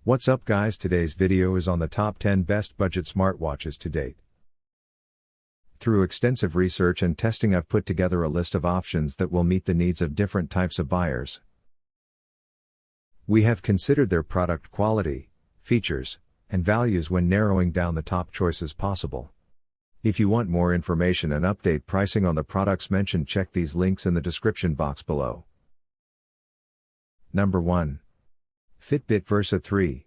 What's up guys, today's video is on the top 10 best budget smartwatches to date. Through extensive research and testing I've put together a list of options that will meet the needs of different types of buyers. We have considered their product quality, features, and values when narrowing down the top choices possible. If you want more information and update pricing on the products mentioned, check these links in the description box below. Number 1. Fitbit Versa 3.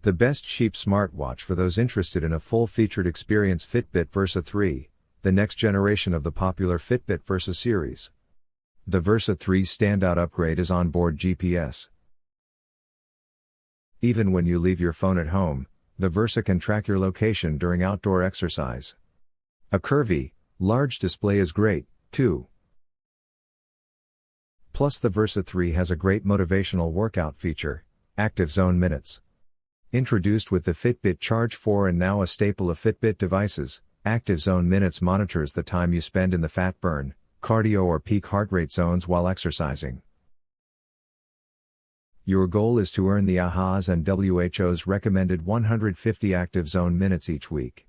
The best cheap smartwatch for those interested in a full-featured experience. Fitbit Versa 3, the next generation of the popular Fitbit Versa series. The Versa 3's standout upgrade is onboard GPS. Even when you leave your phone at home, the Versa can track your location during outdoor exercise. A curvy, large display is great, too. Plus the Versa 3 has a great motivational workout feature, Active Zone Minutes. Introduced with the Fitbit Charge 4 and now a staple of Fitbit devices, Active Zone Minutes monitors the time you spend in the fat burn, cardio or peak heart rate zones while exercising. Your goal is to earn the AHA's and WHO's recommended 150 Active Zone Minutes each week.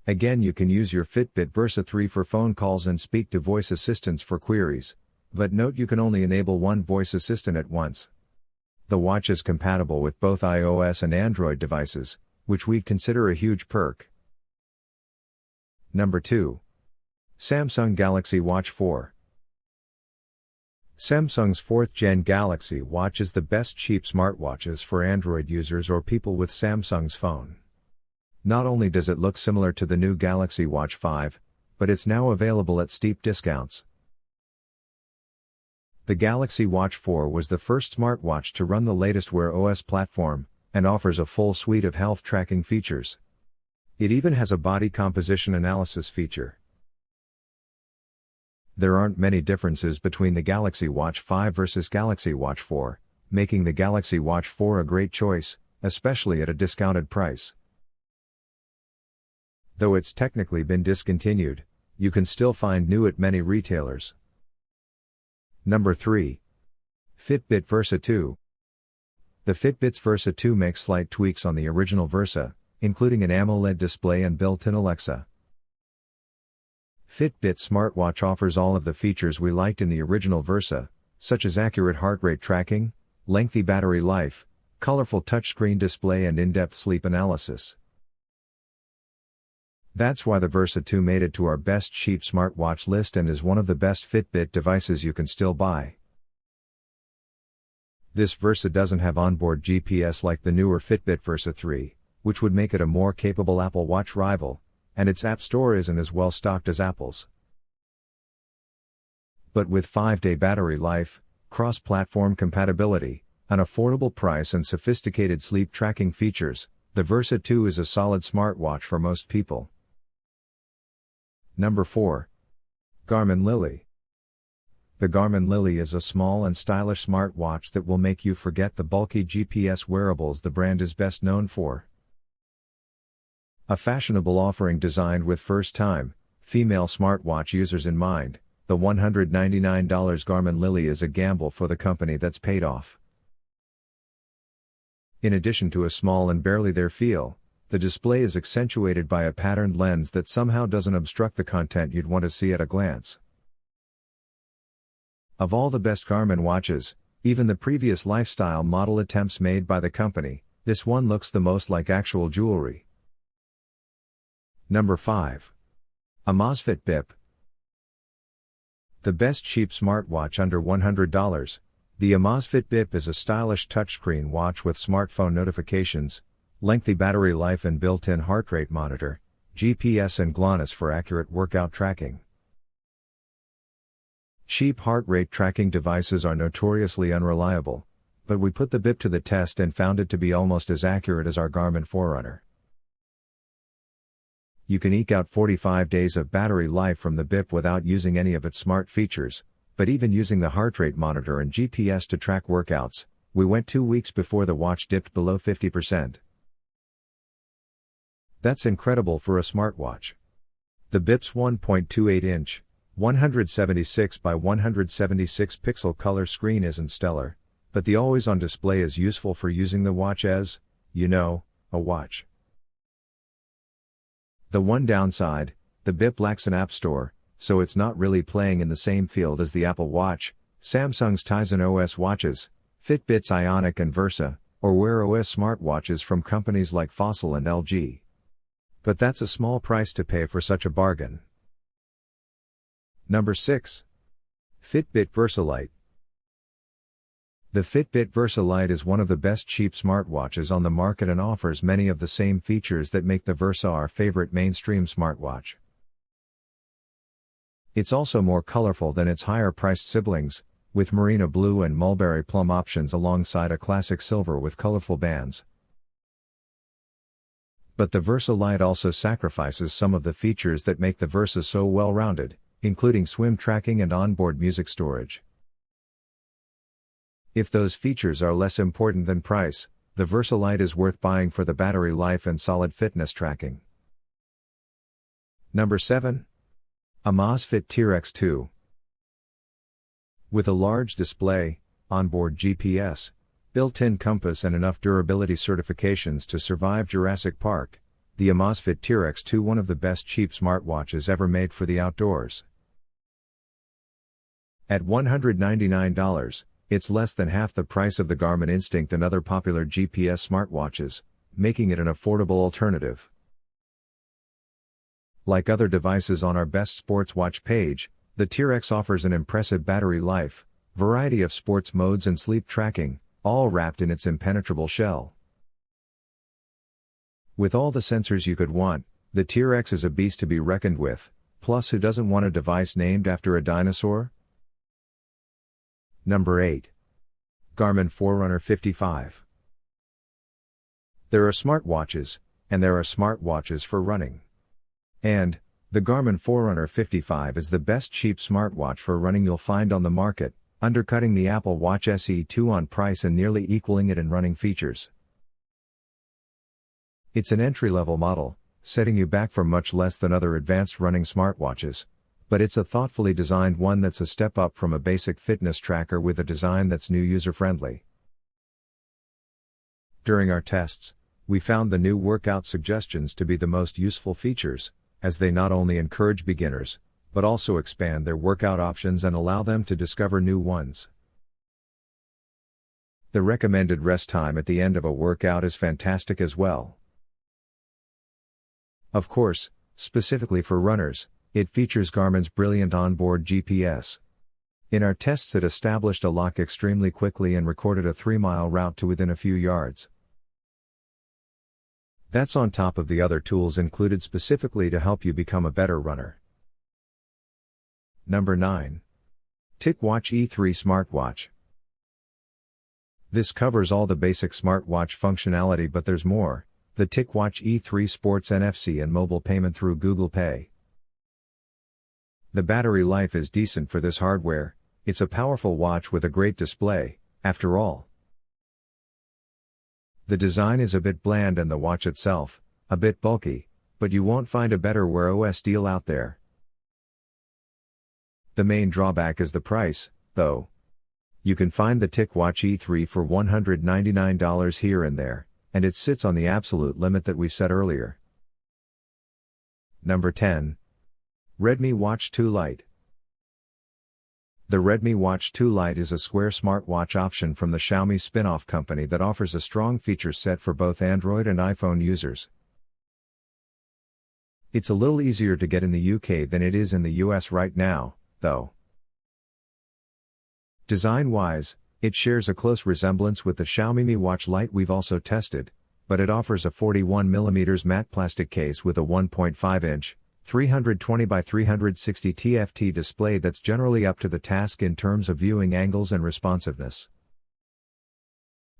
Again, you can use your Fitbit Versa 3 for phone calls and speak to voice assistants for queries, but note you can only enable one voice assistant at once. The watch is compatible with both iOS and Android devices, which we'd consider a huge perk. Number 2. Samsung Galaxy Watch 4. Samsung's 4th Gen Galaxy Watch is the best cheap smartwatches for Android users or people with Samsung's phone. Not only does it look similar to the new Galaxy Watch 5, but it's now available at steep discounts. The Galaxy Watch 4 was the first smartwatch to run the latest Wear OS platform, and offers a full suite of health tracking features. It even has a body composition analysis feature. There aren't many differences between the Galaxy Watch 5 versus Galaxy Watch 4, making the Galaxy Watch 4 a great choice, especially at a discounted price. Though it's technically been discontinued, you can still find new at many retailers. Number 3. Fitbit Versa 2. The Fitbit's Versa 2 makes slight tweaks on the original Versa, including an AMOLED display and built-in Alexa. Fitbit smartwatch offers all of the features we liked in the original Versa, such as accurate heart rate tracking, lengthy battery life, colorful touchscreen display and in-depth sleep analysis. That's why the Versa 2 made it to our best cheap smartwatch list and is one of the best Fitbit devices you can still buy. This Versa doesn't have onboard GPS like the newer Fitbit Versa 3, which would make it a more capable Apple Watch rival, and its App Store isn't as well stocked as Apple's. But with 5-day battery life, cross-platform compatibility, an affordable price and sophisticated sleep tracking features, the Versa 2 is a solid smartwatch for most people. Number 4. Garmin Lily. The Garmin Lily is a small and stylish smartwatch that will make you forget the bulky GPS wearables the brand is best known for. A fashionable offering designed with first-time, female smartwatch users in mind, the $199 Garmin Lily is a gamble for the company that's paid off. In addition to a small and barely there feel, the display is accentuated by a patterned lens that somehow doesn't obstruct the content you'd want to see at a glance. Of all the best Garmin watches, even the previous lifestyle model attempts made by the company, this one looks the most like actual jewelry. Number 5. Amazfit Bip. The best cheap smartwatch under $100, the Amazfit Bip is a stylish touchscreen watch with smartphone notifications, lengthy battery life and built-in heart rate monitor, GPS and GLONASS for accurate workout tracking. Cheap heart rate tracking devices are notoriously unreliable, but we put the Bip to the test and found it to be almost as accurate as our Garmin Forerunner. You can eke out 45 days of battery life from the Bip without using any of its smart features, but even using the heart rate monitor and GPS to track workouts, we went 2 weeks before the watch dipped below 50%. That's incredible for a smartwatch. The Bip's 1.28-inch, 176 by 176 pixel color screen isn't stellar, but the always-on display is useful for using the watch as, a watch. The one downside, the Bip lacks an app store, so it's not really playing in the same field as the Apple Watch, Samsung's Tizen OS watches, Fitbit's Ionic and Versa, or Wear OS smartwatches from companies like Fossil and LG. But that's a small price to pay for such a bargain. Number 6. Fitbit Versa Lite. The Fitbit Versa Lite is one of the best cheap smartwatches on the market and offers many of the same features that make the Versa our favorite mainstream smartwatch. It's also more colorful than its higher-priced siblings, with merino blue and mulberry plum options alongside a classic silver with colorful bands. But the Versa Lite also sacrifices some of the features that make the Versa so well-rounded, including swim tracking and onboard music storage. If those features are less important than price, the Versa Lite is worth buying for the battery life and solid fitness tracking. Number 7. Amazfit T-Rex 2. With a large display, onboard GPS, built-in compass and enough durability certifications to survive Jurassic Park, the Amazfit T-Rex 2 one of the best cheap smartwatches ever made for the outdoors. At $199, it's less than half the price of the Garmin Instinct and other popular GPS smartwatches, making it an affordable alternative. Like other devices on our best sports watch page, the T-Rex offers an impressive battery life, variety of sports modes and sleep tracking, all wrapped in its impenetrable shell. With all the sensors you could want, the T-Rex is a beast to be reckoned with, plus who doesn't want a device named after a dinosaur? Number 8. Garmin Forerunner 55. There are smartwatches, and there are smartwatches for running. And, the Garmin Forerunner 55 is the best cheap smartwatch for running you'll find on the market, undercutting the Apple Watch SE2 on price and nearly equaling it in running features. It's an entry-level model, setting you back for much less than other advanced running smartwatches, but it's a thoughtfully designed one that's a step up from a basic fitness tracker with a design that's new user-friendly. During our tests, we found the new workout suggestions to be the most useful features, as they not only encourage beginners, but also expand their workout options and allow them to discover new ones. The recommended rest time at the end of a workout is fantastic as well. Of course, specifically for runners, it features Garmin's brilliant onboard GPS. In our tests it established a lock extremely quickly and recorded a 3-mile route to within a few yards. That's on top of the other tools included specifically to help you become a better runner. Number 9. TicWatch E3 Smartwatch. This covers all the basic smartwatch functionality, but there's more. The TicWatch E3 sports NFC and mobile payment through Google Pay. The battery life is decent for this hardware. It's a powerful watch with a great display, after all. The design is a bit bland and the watch itself, a bit bulky, but you won't find a better Wear OS deal out there. The main drawback is the price, though. You can find the TicWatch E3 for $199 here and there, and it sits on the absolute limit that we set earlier. Number 10. Redmi Watch 2 Lite. The Redmi Watch 2 Lite is a square smartwatch option from the Xiaomi spin-off company that offers a strong feature set for both Android and iPhone users. It's a little easier to get in the UK than it is in the US right now, though. Design-wise, it shares a close resemblance with the Xiaomi Mi Watch Lite we've also tested, but it offers a 41mm matte plastic case with a 1.5-inch, 320 by 360 TFT display that's generally up to the task in terms of viewing angles and responsiveness.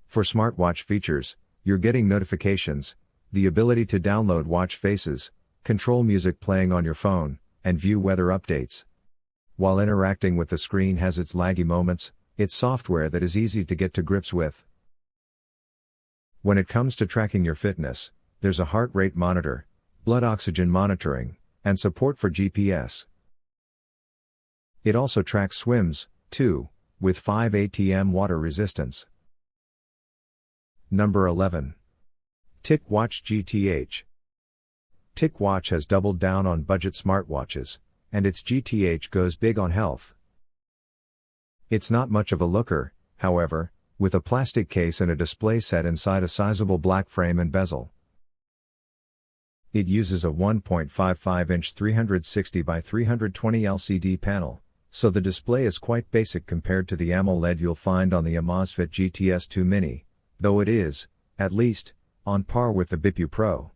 For smartwatch features, you're getting notifications, the ability to download watch faces, control music playing on your phone, and view weather updates. While interacting with the screen has its laggy moments, it's software that is easy to get to grips with. When it comes to tracking your fitness, there's a heart rate monitor, blood oxygen monitoring, and support for GPS. It also tracks swims, too, with 5 ATM water resistance. Number 11. TicWatch GTH. TicWatch has doubled down on budget smartwatches, and its GTH goes big on health. It's not much of a looker, however, with a plastic case and a display set inside a sizable black frame and bezel. It uses a 1.55-inch 360 by 320 LCD panel, so the display is quite basic compared to the AMOLED you'll find on the Amazfit GTS2 Mini, though it is, at least, on par with the Bip Pro.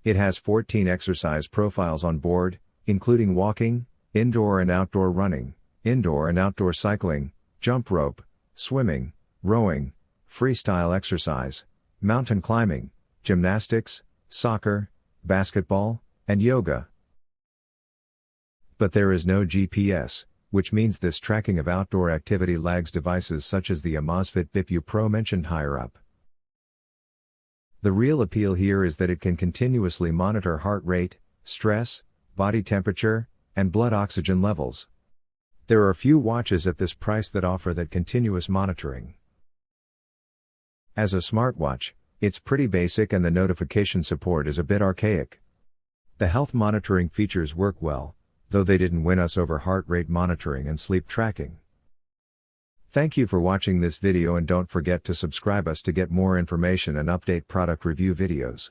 It has 14 exercise profiles on board, including walking, indoor and outdoor running, indoor and outdoor cycling, jump rope, swimming, rowing, freestyle exercise, mountain climbing, gymnastics, soccer, basketball, and yoga. But there is no GPS, which means this tracking of outdoor activity lags devices such as the Amazfit Bip Pro mentioned higher up. The real appeal here is that it can continuously monitor heart rate, stress, body temperature, and blood oxygen levels. There are few watches at this price that offer that continuous monitoring. As a smartwatch, it's pretty basic and the notification support is a bit archaic. The health monitoring features work well, though they didn't win us over heart rate monitoring and sleep tracking. Thank you for watching this video and don't forget to subscribe us to get more information and update product review videos.